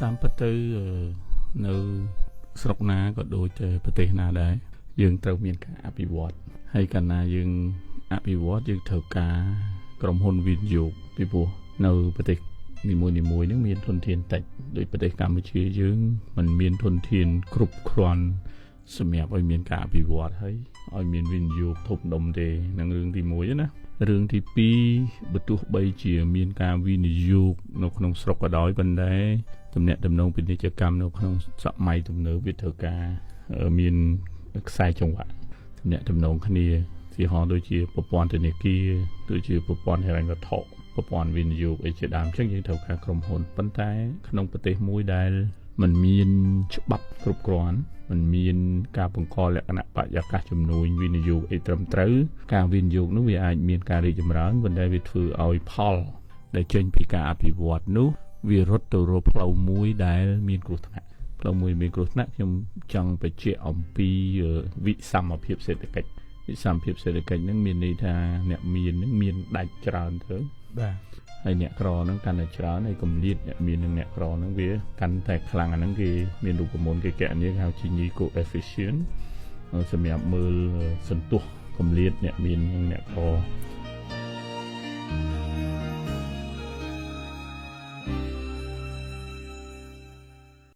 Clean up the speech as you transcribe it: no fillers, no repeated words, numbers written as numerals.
តាមពិតទៅនៅស្រុកណាក៏ដូចប្រទេសណាដែរយើងត្រូវមានការអភិវឌ្ឍហើយកាលណាយើងអភិវឌ្ឍយើងត្រូវការក្រុមហ៊ុនវិនិយោគពីព្រោះនៅប្រទេសនីមួយៗហ្នឹងមានធនធានតិចដូចប្រទេសកម្ពុជាយើងมันមានធនធានគ្រប់គ្រាន់សម្រាប់ឲ្យមានការអភិវឌ្ឍហើយឲ្យមានវិនិយោគធំដុំទេនឹងរឿងទី1ណារឿងទី2បើទោះបីជាមានការវិនិយោគនៅក្នុងស្រុកក៏ដោយប៉ុន្តែទំនាក់ទំនងពាណិជ្ជកម្មនៅក្នុងសម័យទំនើបវាត្រូវការមានខ្សែចង្វាក់ទំនាក់ទំនងគ្នាទីហោដូចជាប្រព័ន្ធធនាគារដូចជាប្រព័ន្ធហិរញ្ញវត្ថុប្រព័ន្ធវិនិយោគអីជាដើមអញ្ចឹងយើងត្រូវការក្រុមហ៊ុនប៉ុន្តែក្នុងប្រទេសមួយដែលมันមានច្បាប់គ្រប់គ្រាន់มันមានការបង្កលក្ខណៈបរិយាកាសជំនួយវិនិយោគអីត្រឹមត្រូវការវិនិយោគនោះវាអាចមានការរីកចម្រើនប៉ុន្តែវាធ្វើឲ្យផលដែលចេញពីការអភិវឌ្ឍនោះវារត់ទៅរកផ្លូវមួយដែលមានគ្រោះថ្នាក់ផ្លូវមួយមានគ្រោះថ្នាក់ខ្ញុំចង់បញ្ជាក់អំពីវិសមភាពសេដ្ឋកិច្ចវិសមភាពសេដ្ឋកិច្ចហ្នឹងមានន័យថាអ្នកមានហ្នឹងមានដាច់ច្រើនទៅបាទហើយអ្នកក្រហ្នឹងកាន់តែច្រើនហើយកម្រិតអ្នកមាននិងអ្នកក្រហ្នឹងវាកាន់តែខ្លាំងអាហ្នឹងគេមានរូបមន្តគេកណនីគេហៅ Gini coefficient សម្រាប់មើលសន្ទុះកម្រិតអ្នកមាននិងអ្នកក្រ